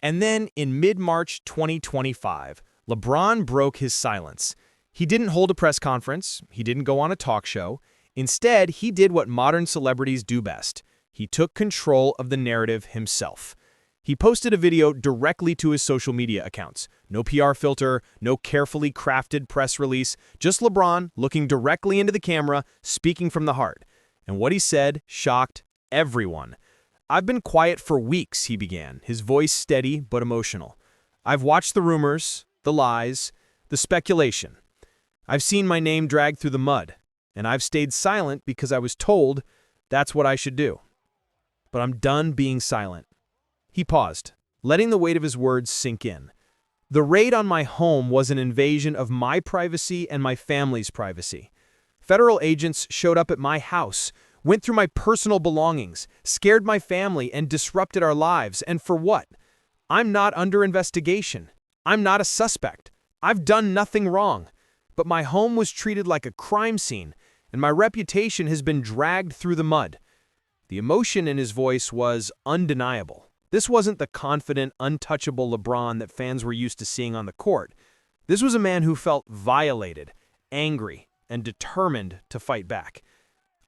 And then, in mid-March 2025, LeBron broke his silence. He didn't hold a press conference. He didn't go on a talk show. Instead, he did what modern celebrities do best. He took control of the narrative himself. He posted a video directly to his social media accounts. No PR filter, no carefully crafted press release, just LeBron looking directly into the camera, speaking from the heart. And what he said shocked everyone. "I've been quiet for weeks," he began, his voice steady but emotional. "I've watched the rumors, the lies, the speculation. I've seen my name dragged through the mud, and I've stayed silent because I was told that's what I should do. But I'm done being silent." He paused, letting the weight of his words sink in. "The raid on my home was an invasion of my privacy and my family's privacy. Federal agents showed up at my house, went through my personal belongings, scared my family, and disrupted our lives. And for what? I'm not under investigation. I'm not a suspect. I've done nothing wrong. But my home was treated like a crime scene, and my reputation has been dragged through the mud." The emotion in his voice was undeniable. This wasn't the confident, untouchable LeBron that fans were used to seeing on the court. This was a man who felt violated, angry, and determined to fight back.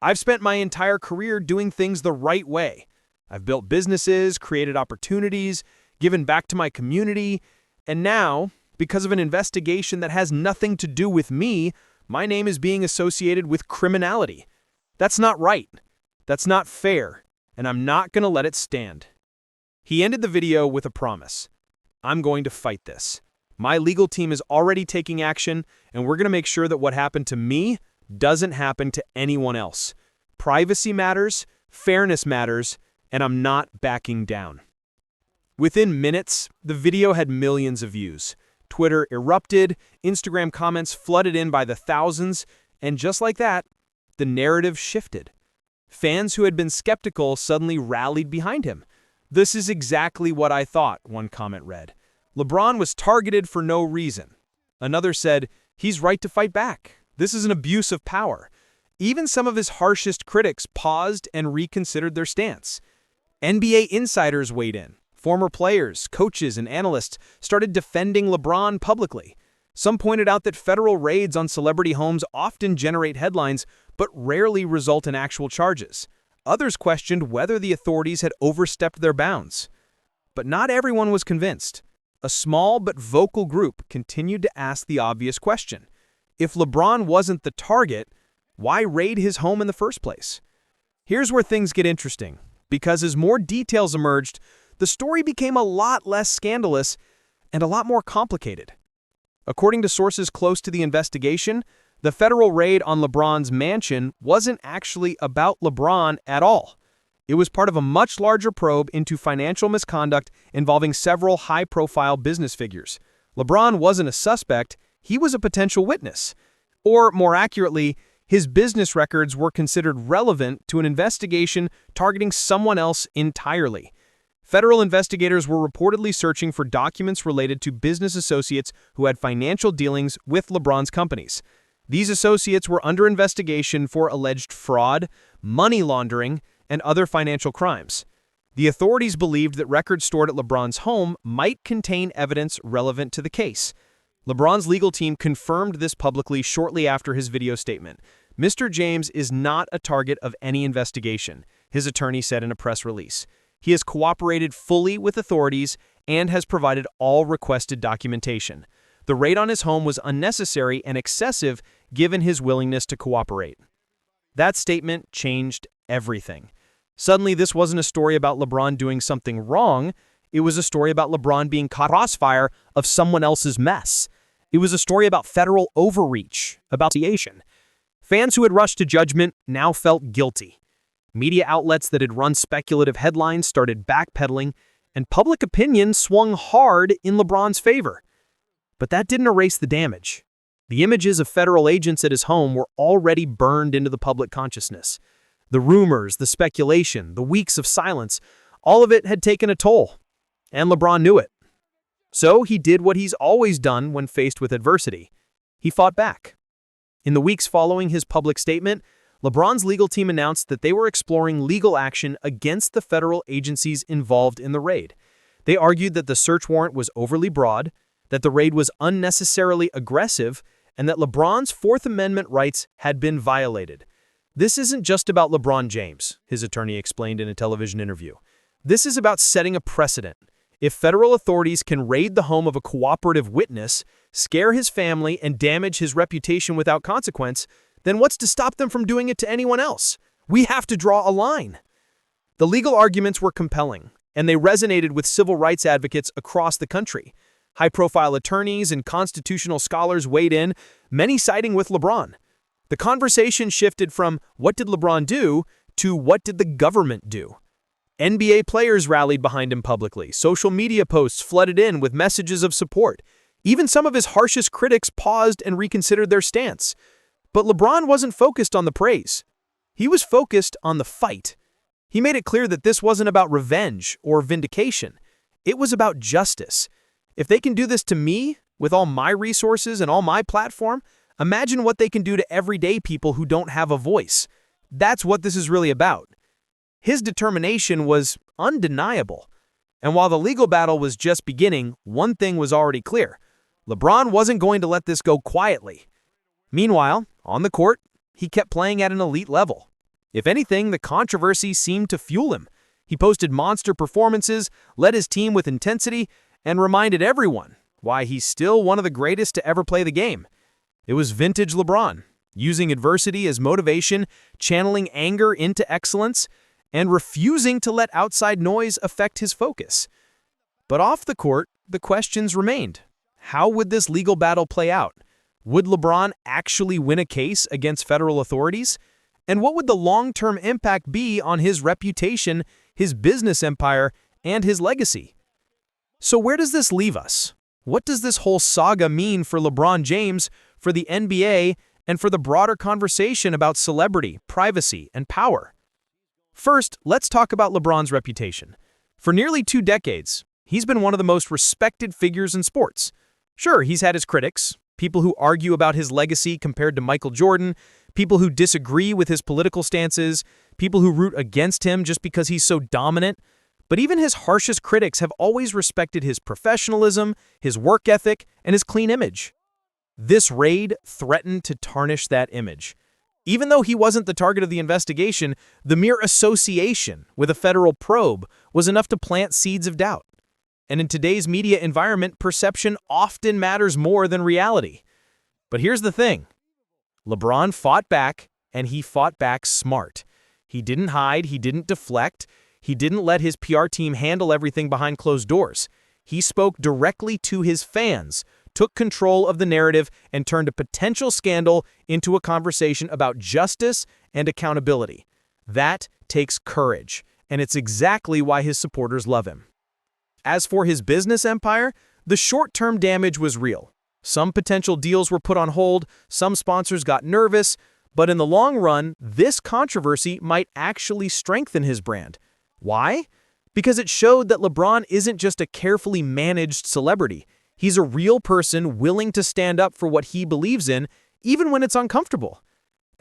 "I've spent my entire career doing things the right way. I've built businesses, created opportunities, given back to my community, and now, because of an investigation that has nothing to do with me, my name is being associated with criminality. That's not right. That's not fair, and I'm not going to let it stand." He ended the video with a promise. "I'm going to fight this. My legal team is already taking action, and we're going to make sure that what happened to me doesn't happen to anyone else. Privacy matters, fairness matters, and I'm not backing down." Within minutes, the video had millions of views. Twitter erupted, Instagram comments flooded in by the thousands, and just like that, the narrative shifted. Fans who had been skeptical suddenly rallied behind him. "This is exactly what I thought," one comment read. "LeBron was targeted for no reason." Another said, "He's right to fight back. This is an abuse of power." Even some of his harshest critics paused and reconsidered their stance. NBA insiders weighed in. Former players, coaches, and analysts started defending LeBron publicly. Some pointed out that federal raids on celebrity homes often generate headlines, but rarely result in actual charges. Others questioned whether the authorities had overstepped their bounds. But not everyone was convinced. A small but vocal group continued to ask the obvious question. If LeBron wasn't the target, why raid his home in the first place? Here's where things get interesting, because as more details emerged, the story became a lot less scandalous and a lot more complicated. According to sources close to the investigation, the federal raid on LeBron's mansion wasn't actually about LeBron at all. It was part of a much larger probe into financial misconduct involving several high-profile business figures. LeBron wasn't a suspect, he was a potential witness. Or, more accurately, his business records were considered relevant to an investigation targeting someone else entirely. Federal investigators were reportedly searching for documents related to business associates who had financial dealings with LeBron's companies. These associates were under investigation for alleged fraud, money laundering, and other financial crimes. The authorities believed that records stored at LeBron's home might contain evidence relevant to the case. LeBron's legal team confirmed this publicly shortly after his video statement. "Mr. James is not a target of any investigation," his attorney said in a press release. "He has cooperated fully with authorities and has provided all requested documentation. The raid on his home was unnecessary and excessive given his willingness to cooperate." That statement changed everything. Suddenly, this wasn't a story about LeBron doing something wrong. It was a story about LeBron being caught crossfire of someone else's mess. It was a story about federal overreach, about retaliation. Fans who had rushed to judgment now felt guilty. Media outlets that had run speculative headlines started backpedaling, and public opinion swung hard in LeBron's favor. But that didn't erase the damage. The images of federal agents at his home were already burned into the public consciousness. The rumors, the speculation, the weeks of silence, all of it had taken a toll. And LeBron knew it. So he did what he's always done when faced with adversity. He fought back. In the weeks following his public statement, LeBron's legal team announced that they were exploring legal action against the federal agencies involved in the raid. They argued that the search warrant was overly broad, that the raid was unnecessarily aggressive, and that LeBron's Fourth Amendment rights had been violated. This isn't just about LeBron James, his attorney explained in a television interview. This is about setting a precedent. If federal authorities can raid the home of a cooperative witness, scare his family, and damage his reputation without consequence, then what's to stop them from doing it to anyone else? We have to draw a line. The legal arguments were compelling, and they resonated with civil rights advocates across the country. High-profile attorneys and constitutional scholars weighed in, many siding with LeBron. The conversation shifted from what did LeBron do to what did the government do? NBA players rallied behind him publicly. Social media posts flooded in with messages of support. Even some of his harshest critics paused and reconsidered their stance. But LeBron wasn't focused on the praise. He was focused on the fight. He made it clear that this wasn't about revenge or vindication. It was about justice. If they can do this to me, with all my resources and all my platform, imagine what they can do to everyday people who don't have a voice. That's what this is really about. His determination was undeniable. And while the legal battle was just beginning, one thing was already clear. LeBron wasn't going to let this go quietly. Meanwhile, on the court, he kept playing at an elite level. If anything, the controversy seemed to fuel him. He posted monster performances, led his team with intensity, and reminded everyone why he's still one of the greatest to ever play the game. It was vintage LeBron, using adversity as motivation, channeling anger into excellence, and refusing to let outside noise affect his focus. But off the court, the questions remained. How would this legal battle play out? Would LeBron actually win a case against federal authorities? And what would the long-term impact be on his reputation, his business empire, and his legacy? So where does this leave us? What does this whole saga mean for LeBron James, for the NBA, and for the broader conversation about celebrity, privacy, and power? First, let's talk about LeBron's reputation. For nearly 2 decades, he's been one of the most respected figures in sports. Sure, he's had his critics, people who argue about his legacy compared to Michael Jordan, people who disagree with his political stances, people who root against him just because he's so dominant. But even his harshest critics have always respected his professionalism, his work ethic, and his clean image. This raid threatened to tarnish that image. Even though he wasn't the target of the investigation, the mere association with a federal probe was enough to plant seeds of doubt. And in today's media environment, perception often matters more than reality. But here's the thing. LeBron fought back, and he fought back smart. He didn't hide, he didn't deflect, he didn't let his PR team handle everything behind closed doors. He spoke directly to his fans, took control of the narrative, and turned a potential scandal into a conversation about justice and accountability. That takes courage, and it's exactly why his supporters love him. As for his business empire, the short-term damage was real. Some potential deals were put on hold, some sponsors got nervous, but in the long run, this controversy might actually strengthen his brand. Why? Because it showed that LeBron isn't just a carefully managed celebrity. He's a real person willing to stand up for what he believes in, even when it's uncomfortable.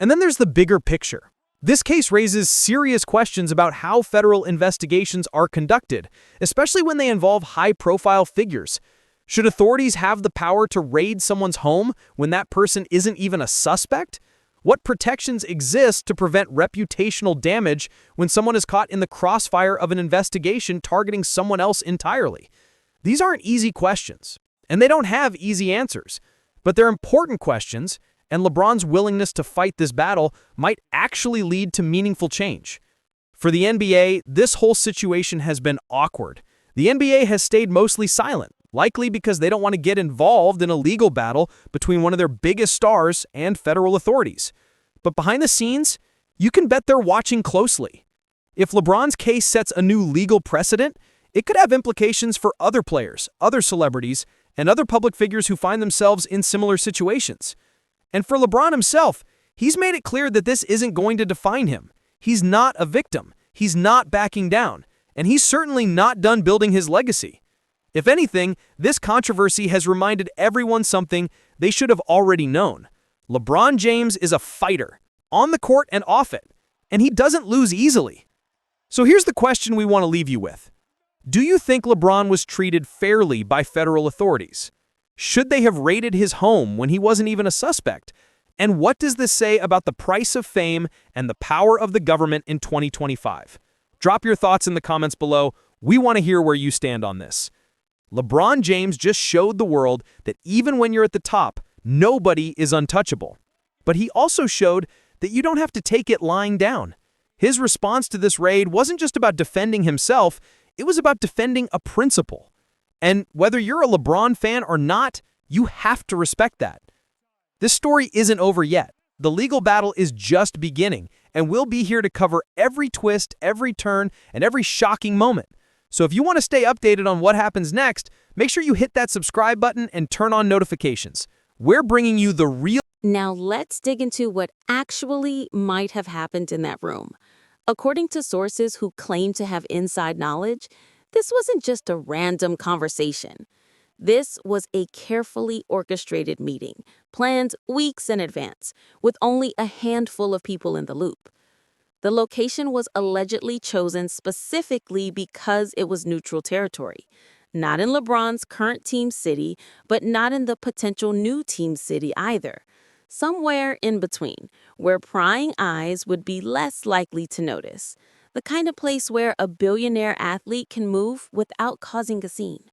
And then there's the bigger picture. This case raises serious questions about how federal investigations are conducted, especially when they involve high-profile figures. Should authorities have the power to raid someone's home when that person isn't even a suspect? What protections exist to prevent reputational damage when someone is caught in the crossfire of an investigation targeting someone else entirely? These aren't easy questions, and they don't have easy answers. But they're important questions, and LeBron's willingness to fight this battle might actually lead to meaningful change. For the NBA, this whole situation has been awkward. The NBA has stayed mostly silent, likely because they don't want to get involved in a legal battle between one of their biggest stars and federal authorities. But behind the scenes, you can bet they're watching closely. If LeBron's case sets a new legal precedent, it could have implications for other players, other celebrities, and other public figures who find themselves in similar situations. And for LeBron himself, he's made it clear that this isn't going to define him. He's not a victim. He's not backing down. And he's certainly not done building his legacy. If anything, this controversy has reminded everyone something they should have already known. LeBron James is a fighter, on the court and off it, and he doesn't lose easily. So here's the question we want to leave you with. Do you think LeBron was treated fairly by federal authorities? Should they have raided his home when he wasn't even a suspect? And what does this say about the price of fame and the power of the government in 2025? Drop your thoughts in the comments below. We want to hear where you stand on this. LeBron James just showed the world that even when you're at the top, nobody is untouchable. But he also showed that you don't have to take it lying down. His response to this raid wasn't just about defending himself, it was about defending a principle. And whether you're a LeBron fan or not, you have to respect that. This story isn't over yet. The legal battle is just beginning, and we'll be here to cover every twist, every turn, and every shocking moment. So if you want to stay updated on what happens next, make sure you hit that subscribe button and turn on notifications. We're bringing you the real... Now let's dig into what actually might have happened in that room. According to sources who claim to have inside knowledge, this wasn't just a random conversation. This was a carefully orchestrated meeting, planned weeks in advance, with only a handful of people in the loop. The location was allegedly chosen specifically because it was neutral territory. Not in LeBron's current team city, but not in the potential new team city either. Somewhere in between, where prying eyes would be less likely to notice. The kind of place where a billionaire athlete can move without causing a scene.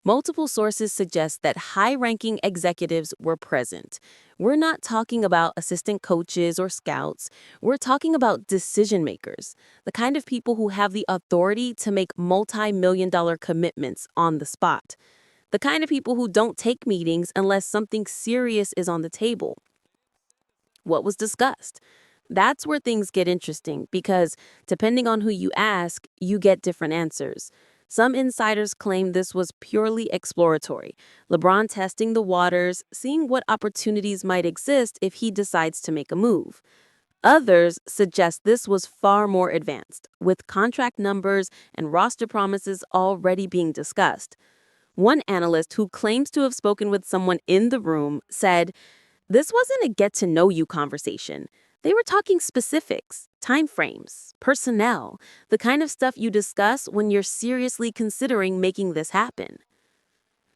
Multiple sources suggest that high-ranking executives were present. We're not talking about assistant coaches or scouts. We're talking about decision-makers, the kind of people who have the authority to make multi-million-dollar commitments on the spot. The kind of people who don't take meetings unless something serious is on the table. What was discussed? That's where things get interesting because, depending on who you ask, you get different answers. Some insiders claim this was purely exploratory, LeBron testing the waters, seeing what opportunities might exist if he decides to make a move. Others suggest this was far more advanced, with contract numbers and roster promises already being discussed. One analyst who claims to have spoken with someone in the room said, "This wasn't a get-to-know-you conversation. They were talking specifics, timeframes, personnel, the kind of stuff you discuss when you're seriously considering making this happen."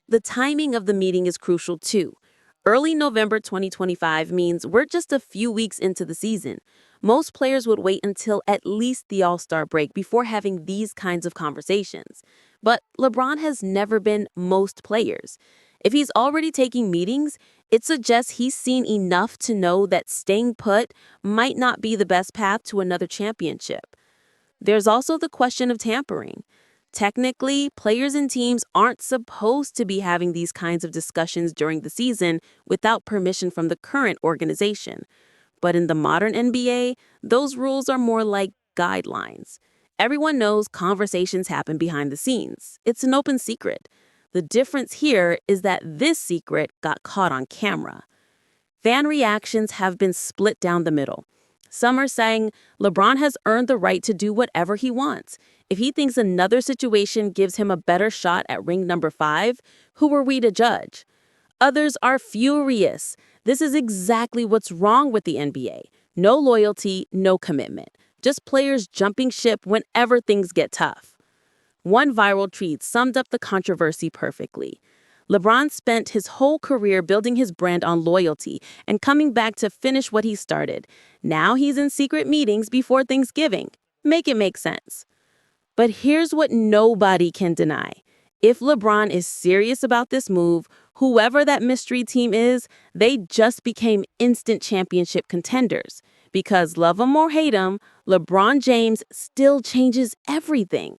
The timing of the meeting is crucial too. Early November 2025 means we're just a few weeks into the season. Most players would wait until at least the All-Star break before having these kinds of conversations. But LeBron has never been most players. If he's already taking meetings, it suggests he's seen enough to know that staying put might not be the best path to another championship. There's also the question of tampering. Technically, players and teams aren't supposed to be having these kinds of discussions during the season without permission from the current organization. But in the modern NBA, those rules are more like guidelines. Everyone knows conversations happen behind the scenes. It's an open secret. The difference here is that this secret got caught on camera. Fan reactions have been split down the middle. Some are saying LeBron has earned the right to do whatever he wants. If he thinks another situation gives him a better shot at ring number 5, who are we to judge? Others are furious. This is exactly what's wrong with the NBA. No loyalty, no commitment. Just players jumping ship whenever things get tough. One viral tweet summed up the controversy perfectly. LeBron spent his whole career building his brand on loyalty and coming back to finish what he started. Now he's in secret meetings before Thanksgiving. Make it make sense. But here's what nobody can deny. If LeBron is serious about this move, whoever that mystery team is, they just became instant championship contenders. Because love him or hate him, LeBron James still changes everything.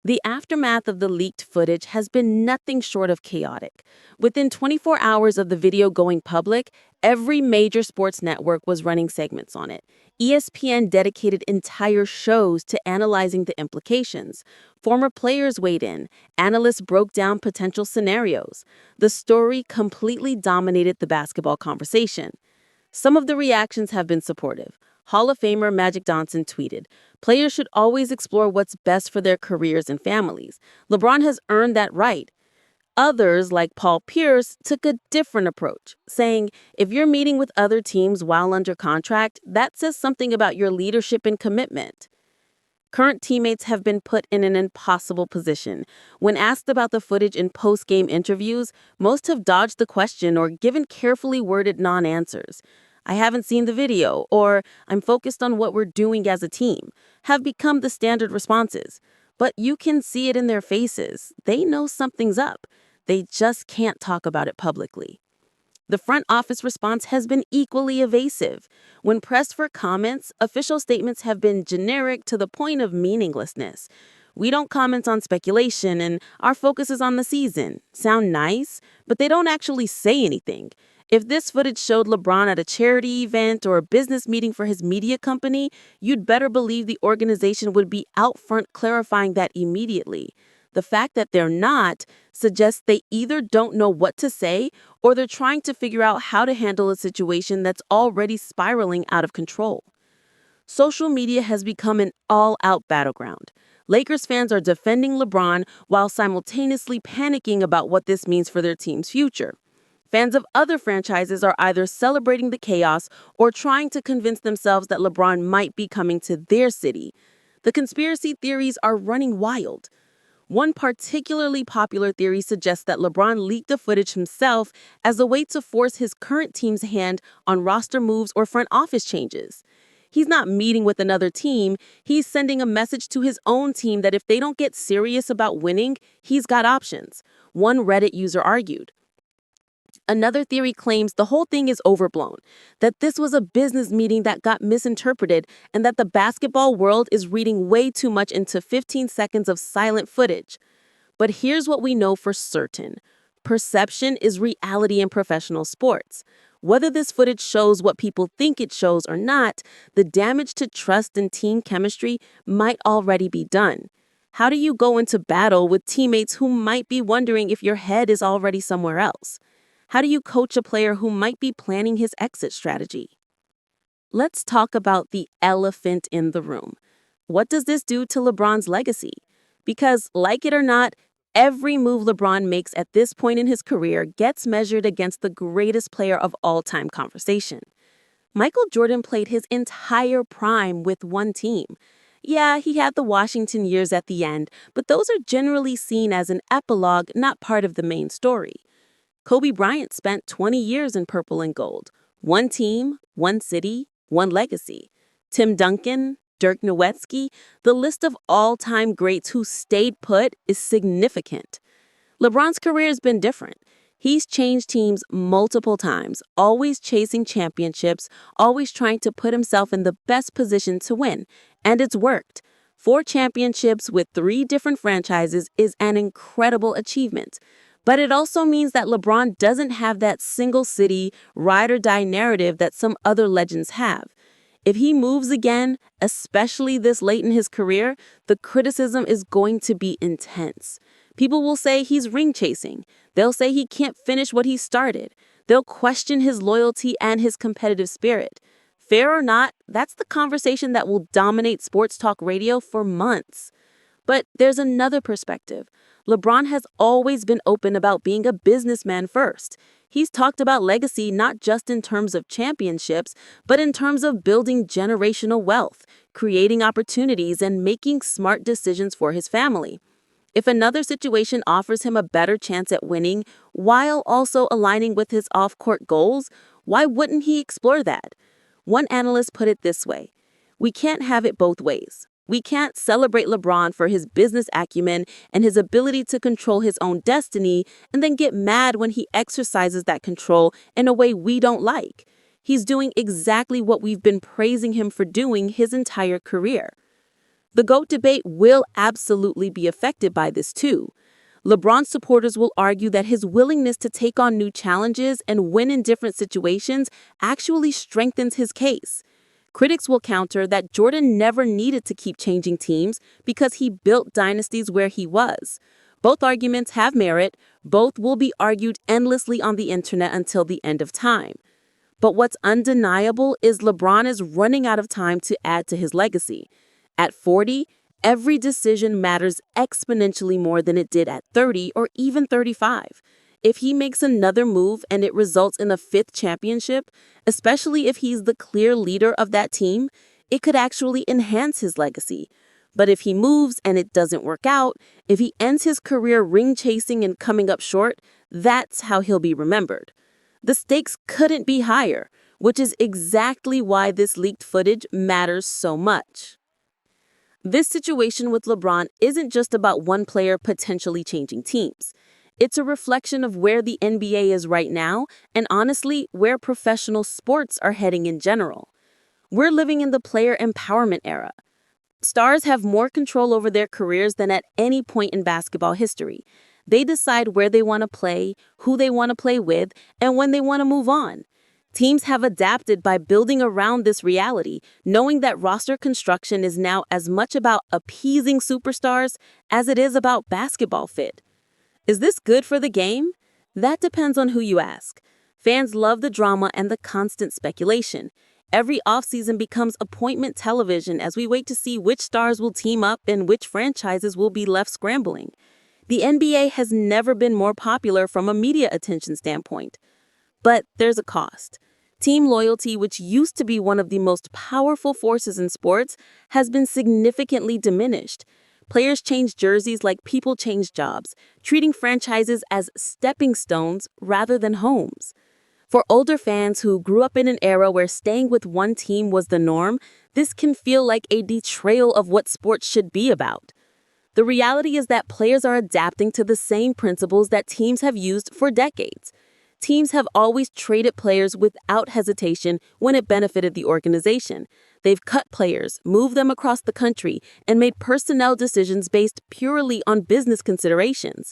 The aftermath of the leaked footage has been nothing short of chaotic. Within 24 hours of the video going public, every major sports network was running segments on it. ESPN dedicated entire shows to analyzing the implications. Former players weighed in. Analysts broke down potential scenarios. The story completely dominated the basketball conversation. Some of the reactions have been supportive. Hall of Famer Magic Johnson tweeted, "Players should always explore what's best for their careers and families. LeBron has earned that right." Others, like Paul Pierce, took a different approach, saying, if you're meeting with other teams while under contract, that says something about your leadership and commitment. Current teammates have been put in an impossible position. When asked about the footage in post-game interviews, most have dodged the question or given carefully worded non-answers. "I haven't seen the video," or "I'm focused on what we're doing as a team," have become the standard responses. But you can see it in their faces. They know something's up. They just can't talk about it publicly. The front office response has been equally evasive. When pressed for comments, official statements have been generic to the point of meaninglessness. "We don't comment on speculation and our focus is on the season." Sound nice, but they don't actually say anything. If this footage showed LeBron at a charity event or a business meeting for his media company, you'd better believe the organization would be out front clarifying that immediately. The fact that they're not suggests they either don't know what to say or they're trying to figure out how to handle a situation that's already spiraling out of control. Social media has become an all-out battleground. Lakers fans are defending LeBron while simultaneously panicking about what this means for their team's future. Fans of other franchises are either celebrating the chaos or trying to convince themselves that LeBron might be coming to their city. The conspiracy theories are running wild. One particularly popular theory suggests that LeBron leaked the footage himself as a way to force his current team's hand on roster moves or front office changes. He's not meeting with another team, he's sending a message to his own team that if they don't get serious about winning, he's got options, one Reddit user argued. Another theory claims the whole thing is overblown, that this was a business meeting that got misinterpreted, and that the basketball world is reading way too much into 15 seconds of silent footage. But here's what we know for certain. Perception is reality in professional sports. Whether this footage shows what people think it shows or not, the damage to trust and team chemistry might already be done. How do you go into battle with teammates who might be wondering if your head is already somewhere else? How do you coach a player who might be planning his exit strategy? Let's talk about the elephant in the room. What does this do to LeBron's legacy? Because, like it or not, every move LeBron makes at this point in his career gets measured against the greatest player of all time conversation. Michael Jordan played his entire prime with one team. Yeah, he had the Washington years at the end, but those are generally seen as an epilogue, not part of the main story. Kobe Bryant spent 20 years in purple and gold. One team, one city, one legacy. Tim Duncan, Dirk Nowitzki, the list of all-time greats who stayed put is significant. LeBron's career has been different. He's changed teams multiple times, always chasing championships, always trying to put himself in the best position to win. And it's worked. 4 championships with 3 different franchises is an incredible achievement. But it also means that LeBron doesn't have that single city, ride or die narrative that some other legends have. If he moves again, especially this late in his career, the criticism is going to be intense. People will say he's ring chasing. They'll say he can't finish what he started. They'll question his loyalty and his competitive spirit. Fair or not, that's the conversation that will dominate sports talk radio for months. But there's another perspective. LeBron has always been open about being a businessman first. He's talked about legacy not just in terms of championships, but in terms of building generational wealth, creating opportunities, and making smart decisions for his family. If another situation offers him a better chance at winning while also aligning with his off-court goals, why wouldn't he explore that? One analyst put it this way: "We can't have it both ways. We can't celebrate LeBron for his business acumen and his ability to control his own destiny and then get mad when he exercises that control in a way we don't like. He's doing exactly what we've been praising him for doing his entire career." The GOAT debate will absolutely be affected by this too. LeBron supporters will argue that his willingness to take on new challenges and win in different situations actually strengthens his case. Critics will counter that Jordan never needed to keep changing teams because he built dynasties where he was. Both arguments have merit. Both will be argued endlessly on the internet until the end of time. But what's undeniable is LeBron is running out of time to add to his legacy. At 40, every decision matters exponentially more than it did at 30 or even 35. If he makes another move and it results in a 5th championship, especially if he's the clear leader of that team, it could actually enhance his legacy. But if he moves and it doesn't work out, if he ends his career ring chasing and coming up short, that's how he'll be remembered. The stakes couldn't be higher, which is exactly why this leaked footage matters so much. This situation with LeBron isn't just about one player potentially changing teams. It's a reflection of where the NBA is right now and honestly, where professional sports are heading in general. We're living in the player empowerment era. Stars have more control over their careers than at any point in basketball history. They decide where they want to play, who they want to play with, and when they want to move on. Teams have adapted by building around this reality, knowing that roster construction is now as much about appeasing superstars as it is about basketball fit. Is this good for the game? That depends on who you ask. Fans love the drama and the constant speculation. Every offseason becomes appointment television as we wait to see which stars will team up and which franchises will be left scrambling. The NBA has never been more popular from a media attention standpoint. But there's a cost. Team loyalty, which used to be one of the most powerful forces in sports, has been significantly diminished. Players change jerseys like people change jobs, treating franchises as stepping stones rather than homes. For older fans who grew up in an era where staying with one team was the norm, this can feel like a betrayal of what sports should be about. The reality is that players are adapting to the same principles that teams have used for decades. Teams have always traded players without hesitation when it benefited the organization. They've cut players, moved them across the country, and made personnel decisions based purely on business considerations.